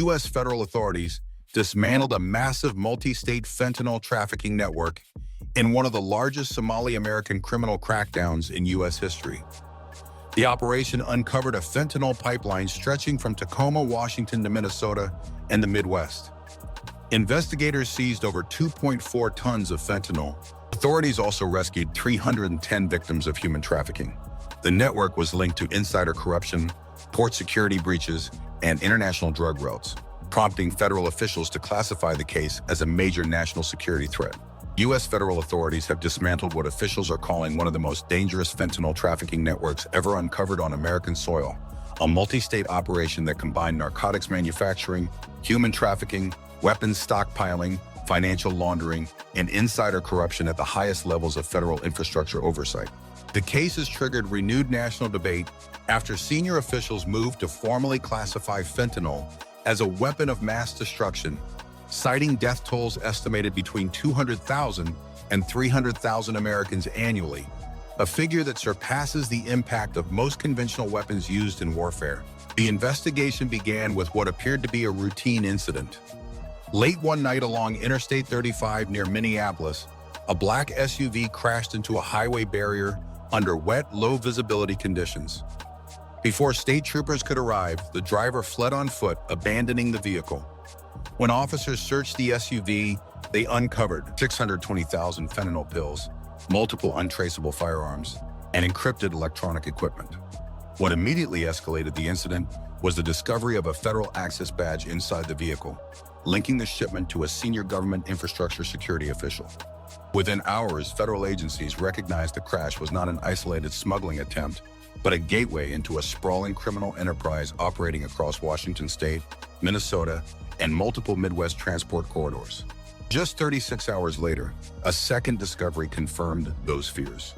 U.S. federal authorities dismantled a massive multi-state fentanyl trafficking network in one of the largest Somali-American criminal crackdowns in U.S. history. The operation uncovered a fentanyl pipeline stretching from Tacoma, Washington to Minnesota and the Midwest. Investigators seized over 2.4 tons of fentanyl. Authorities also rescued 310 victims of human trafficking. The network was linked to insider corruption, port security breaches, and international drug routes, prompting federal officials to classify the case as a major national security threat. U.S. federal authorities have dismantled what officials are calling one of the most dangerous fentanyl trafficking networks ever uncovered on American soil, a multi-state operation that combined narcotics manufacturing, human trafficking, weapons stockpiling, financial laundering, and insider corruption at the highest levels of federal infrastructure oversight. The case has triggered renewed national debate after senior officials moved to formally classify fentanyl as a weapon of mass destruction, citing death tolls estimated between 200,000 and 300,000 Americans annually, a figure that surpasses the impact of most conventional weapons used in warfare. The investigation began with what appeared to be a routine incident. Late one night along Interstate 35 near Minneapolis, a black SUV crashed into a highway barrier under wet, low-visibility conditions. Before state troopers could arrive, the driver fled on foot, abandoning the vehicle. When officers searched the SUV, they uncovered 620,000 fentanyl pills, multiple untraceable firearms, and encrypted electronic equipment. What immediately escalated the incident was the discovery of a federal access badge inside the vehicle, linking the shipment to a senior government infrastructure security official. Within hours, federal agencies recognized the crash was not an isolated smuggling attempt, but a gateway into a sprawling criminal enterprise operating across Washington state, Minnesota, and multiple Midwest transport corridors. Just 36 hours later, a second discovery confirmed those fears.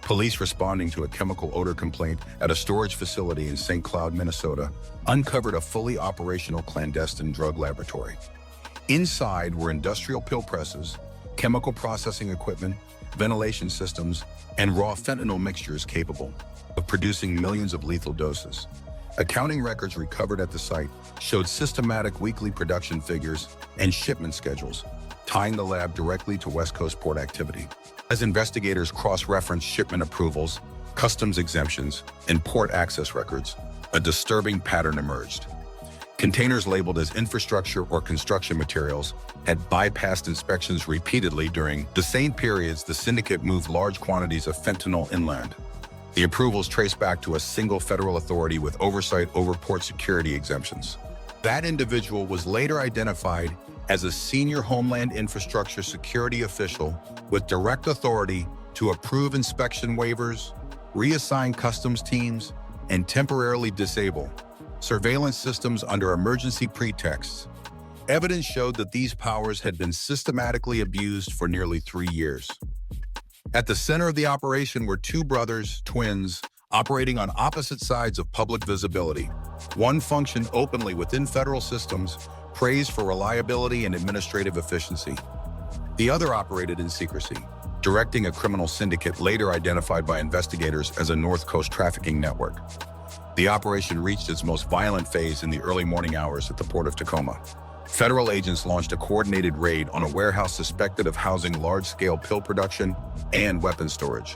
Police responding to a chemical odor complaint at a storage facility in St. Cloud, Minnesota, uncovered a fully operational clandestine drug laboratory. Inside were industrial pill presses, chemical processing equipment, ventilation systems, and raw fentanyl mixtures capable of producing millions of lethal doses. Accounting records recovered at the site showed systematic weekly production figures and shipment schedules, tying the lab directly to West Coast port activity. As investigators cross-referenced shipment approvals, customs exemptions, and port access records, a disturbing pattern emerged. Containers labeled as infrastructure or construction materials had bypassed inspections repeatedly during the same periods the syndicate moved large quantities of fentanyl inland. The approvals traced back to a single federal authority with oversight over port security exemptions. That individual was later identified as a senior Homeland Infrastructure security official with direct authority to approve inspection waivers, reassign customs teams, and temporarily disable surveillance systems under emergency pretexts. Evidence showed that these powers had been systematically abused for nearly 3 years. At the center of the operation were two brothers, twins, operating on opposite sides of public visibility. One functioned openly within federal systems, praised for reliability and administrative efficiency. The other operated in secrecy, directing a criminal syndicate later identified by investigators as a North Coast trafficking network. The operation reached its most violent phase in the early morning hours at the port of Tacoma. Federal agents launched a coordinated raid on a warehouse suspected of housing large-scale pill production and weapons storage.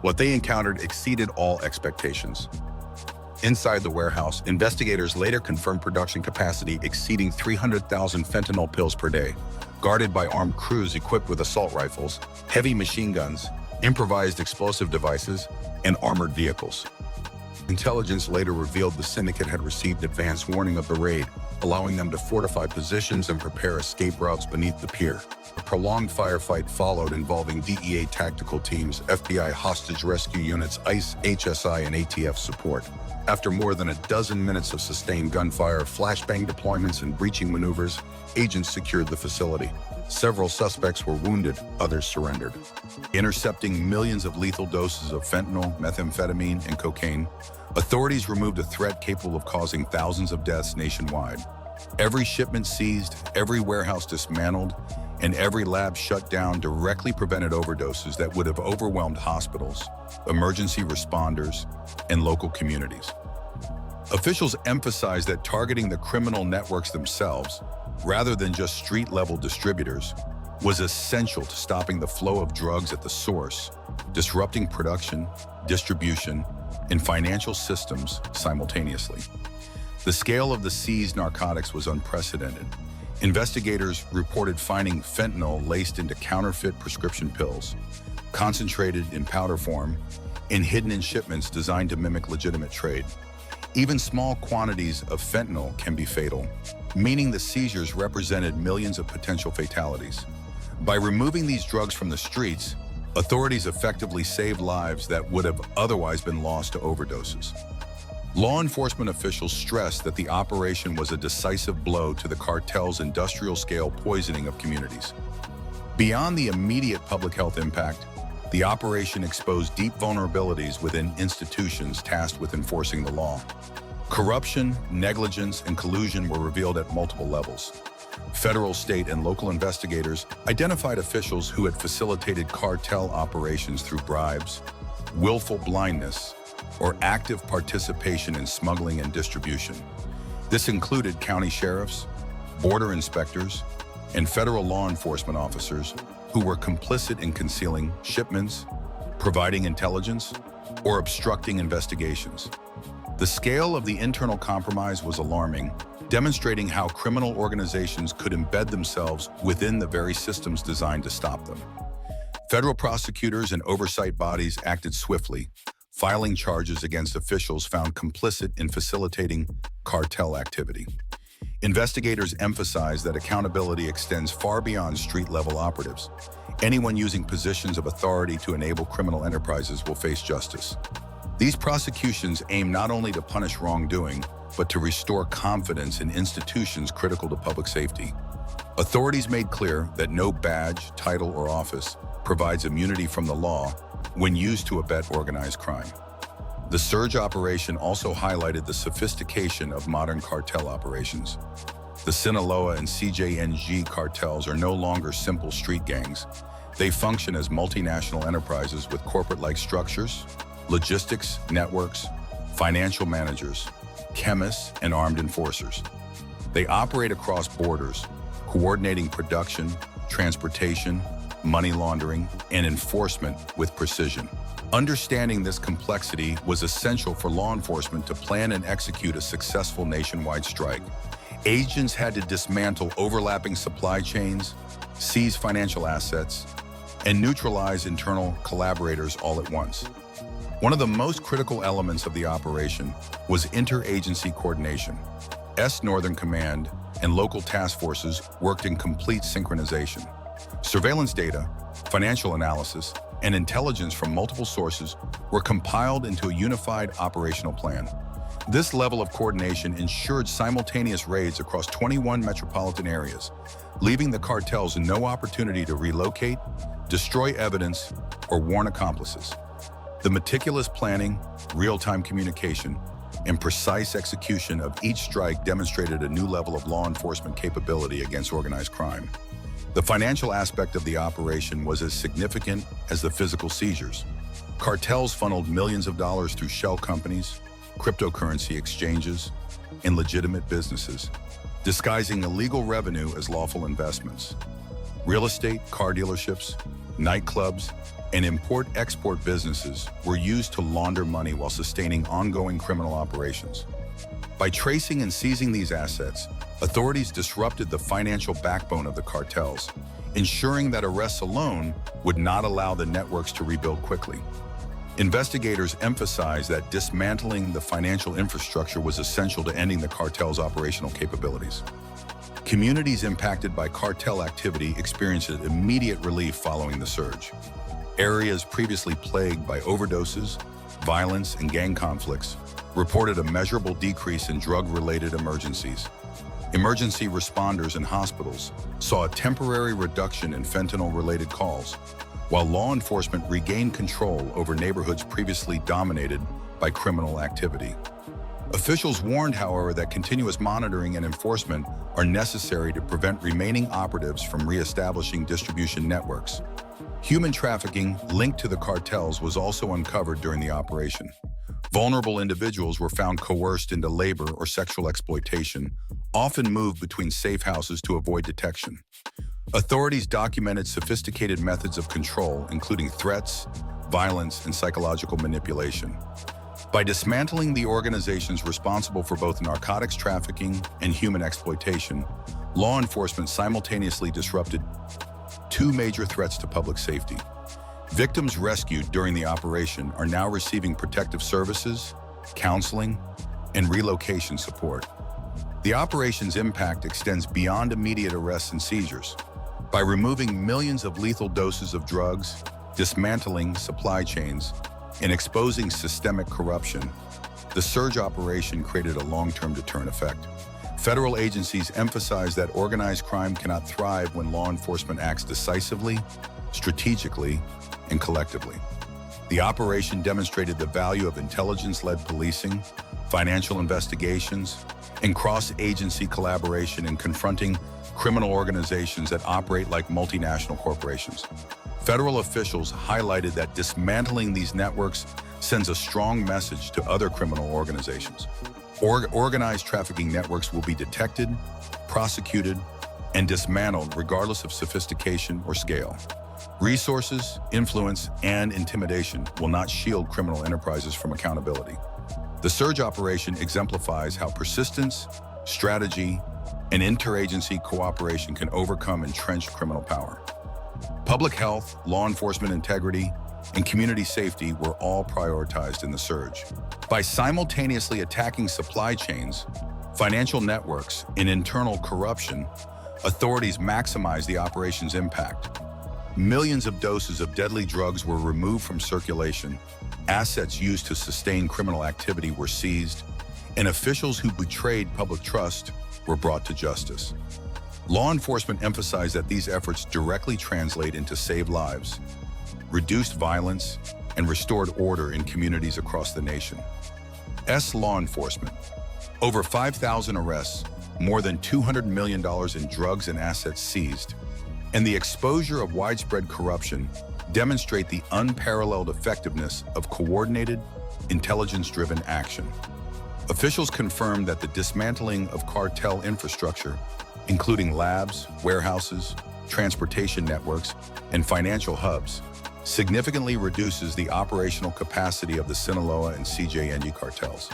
What they encountered exceeded all expectations. Inside the warehouse, investigators later confirmed production capacity exceeding 300,000 fentanyl pills per day, guarded by armed crews equipped with assault rifles, heavy machine guns, improvised explosive devices, and armored vehicles. Intelligence later revealed the syndicate had received advance warning of the raid, allowing them to fortify positions and prepare escape routes beneath the pier. A prolonged firefight followed involving DEA tactical teams, FBI hostage rescue units, ICE, HSI, and ATF support. After more than a dozen minutes of sustained gunfire, flashbang deployments, and breaching maneuvers, agents secured the facility. Several suspects were wounded, others surrendered. Intercepting millions of lethal doses of fentanyl, methamphetamine, and cocaine, authorities removed a threat capable of causing thousands of deaths nationwide. Every shipment seized, every warehouse dismantled, and every lab shut down directly prevented overdoses that would have overwhelmed hospitals, emergency responders, and local communities. Officials emphasized that targeting the criminal networks themselves, rather than just street-level distributors, was essential to stopping the flow of drugs at the source, disrupting production, distribution, and financial systems simultaneously. The scale of the seized narcotics was unprecedented. Investigators reported finding fentanyl laced into counterfeit prescription pills, concentrated in powder form, and hidden in shipments designed to mimic legitimate trade. Even small quantities of fentanyl can be fatal, meaning the seizures represented millions of potential fatalities. By removing these drugs from the streets, authorities effectively saved lives that would have otherwise been lost to overdoses. Law enforcement officials stressed that the operation was a decisive blow to the cartel's industrial-scale poisoning of communities. Beyond the immediate public health impact, the operation exposed deep vulnerabilities within institutions tasked with enforcing the law. Corruption, negligence, and collusion were revealed at multiple levels. Federal, state, and local investigators identified officials who had facilitated cartel operations through bribes, willful blindness, or active participation in smuggling and distribution. This included county sheriffs, border inspectors, and federal law enforcement officers who were complicit in concealing shipments, providing intelligence, or obstructing investigations. The scale of the internal compromise was alarming, demonstrating how criminal organizations could embed themselves within the very systems designed to stop them. Federal prosecutors and oversight bodies acted swiftly, filing charges against officials found complicit in facilitating cartel activity. Investigators emphasize that accountability extends far beyond street-level operatives. Anyone using positions of authority to enable criminal enterprises will face justice. These prosecutions aim not only to punish wrongdoing, but to restore confidence in institutions critical to public safety. Authorities made clear that no badge, title, or office provides immunity from the law when used to abet organized crime. The surge operation also highlighted the sophistication of modern cartel operations. The Sinaloa and CJNG cartels are no longer simple street gangs. They function as multinational enterprises with corporate-like structures, logistics networks, financial managers, chemists, and armed enforcers. They operate across borders, coordinating production, transportation, money laundering, and enforcement with precision. Understanding this complexity was essential for law enforcement to plan and execute a successful nationwide strike. Agents had to dismantle overlapping supply chains, seize financial assets, and neutralize internal collaborators all at once. One of the most critical elements of the operation was interagency coordination. Northern Command and local task forces worked in complete synchronization. Surveillance data, financial analysis, and intelligence from multiple sources were compiled into a unified operational plan. This level of coordination ensured simultaneous raids across 21 metropolitan areas, leaving the cartels no opportunity to relocate, destroy evidence, or warn accomplices. The meticulous planning, real-time communication, and precise execution of each strike demonstrated a new level of law enforcement capability against organized crime. The financial aspect of the operation was as significant as the physical seizures. Cartels funneled millions of dollars through shell companies, cryptocurrency exchanges, and legitimate businesses, disguising illegal revenue as lawful investments. Real estate, car dealerships, nightclubs, and import-export businesses were used to launder money while sustaining ongoing criminal operations. By tracing and seizing these assets, authorities disrupted the financial backbone of the cartels, ensuring that arrests alone would not allow the networks to rebuild quickly. Investigators emphasized that dismantling the financial infrastructure was essential to ending the cartel's operational capabilities. Communities impacted by cartel activity experienced immediate relief following the surge. Areas previously plagued by overdoses, violence, and gang conflicts reported a measurable decrease in drug-related emergencies. Emergency responders in hospitals saw a temporary reduction in fentanyl-related calls, while law enforcement regained control over neighborhoods previously dominated by criminal activity. Officials warned, however, that continuous monitoring and enforcement are necessary to prevent remaining operatives from reestablishing distribution networks. Human trafficking linked to the cartels was also uncovered during the operation. Vulnerable individuals were found coerced into labor or sexual exploitation, often moved between safe houses to avoid detection. Authorities documented sophisticated methods of control, including threats, violence, and psychological manipulation. By dismantling the organizations responsible for both narcotics trafficking and human exploitation, law enforcement simultaneously disrupted two major threats to public safety. Victims rescued during the operation are now receiving protective services, counseling, and relocation support. The operation's impact extends beyond immediate arrests and seizures. By removing millions of lethal doses of drugs, dismantling supply chains, and exposing systemic corruption, the surge operation created a long-term deterrent effect. Federal agencies emphasize that organized crime cannot thrive when law enforcement acts decisively, strategically, and collectively. The operation demonstrated the value of intelligence-led policing, financial investigations, and cross-agency collaboration in confronting criminal organizations that operate like multinational corporations. Federal officials highlighted that dismantling these networks sends a strong message to other criminal organizations. Organized trafficking networks will be detected, prosecuted, and dismantled regardless of sophistication or scale. Resources, influence, and intimidation will not shield criminal enterprises from accountability. The surge operation exemplifies how persistence, strategy, and interagency cooperation can overcome entrenched criminal power. Public health, law enforcement integrity, and community safety were all prioritized in the surge. By simultaneously attacking supply chains, financial networks, and internal corruption, authorities maximized the operation's impact. Millions of doses of deadly drugs were removed from circulation, assets used to sustain criminal activity were seized, and officials who betrayed public trust were brought to justice. Law enforcement emphasized that these efforts directly translate into saved lives, reduced violence, and restored order in communities across the nation. Law enforcement. Over 5,000 arrests, more than $200 million in drugs and assets seized, and the exposure of widespread corruption demonstrate the unparalleled effectiveness of coordinated, intelligence-driven action. Officials confirmed that the dismantling of cartel infrastructure, including labs, warehouses, transportation networks, and financial hubs, significantly reduces the operational capacity of the Sinaloa and CJNU cartels.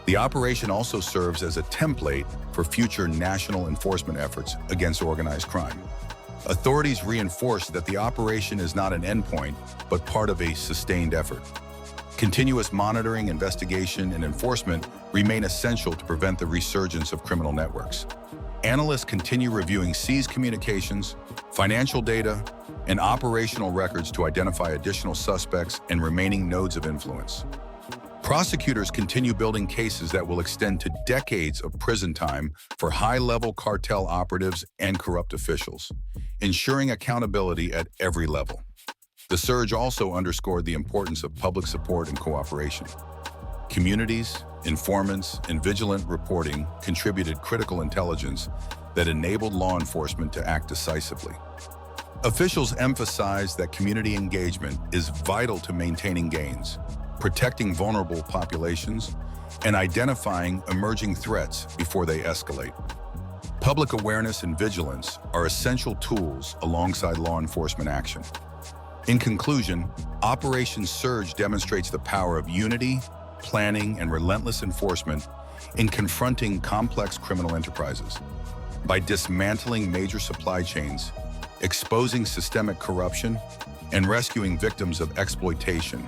The operation also serves as a template for future national enforcement efforts against organized crime. Authorities reinforced that the operation is not an endpoint, but part of a sustained effort. Continuous monitoring, investigation, and enforcement remain essential to prevent the resurgence of criminal networks. Analysts continue reviewing seized communications, financial data, and operational records to identify additional suspects and remaining nodes of influence. Prosecutors continue building cases that will extend to decades of prison time for high-level cartel operatives and corrupt officials, ensuring accountability at every level. The surge also underscored the importance of public support and cooperation. Communities, informants, and vigilant reporting contributed critical intelligence that enabled law enforcement to act decisively. Officials emphasized that community engagement is vital to maintaining gains, protecting vulnerable populations, and identifying emerging threats before they escalate. Public awareness and vigilance are essential tools alongside law enforcement action. In conclusion, Operation Surge demonstrates the power of unity, planning, and relentless enforcement in confronting complex criminal enterprises. By dismantling major supply chains, exposing systemic corruption, and rescuing victims of exploitation,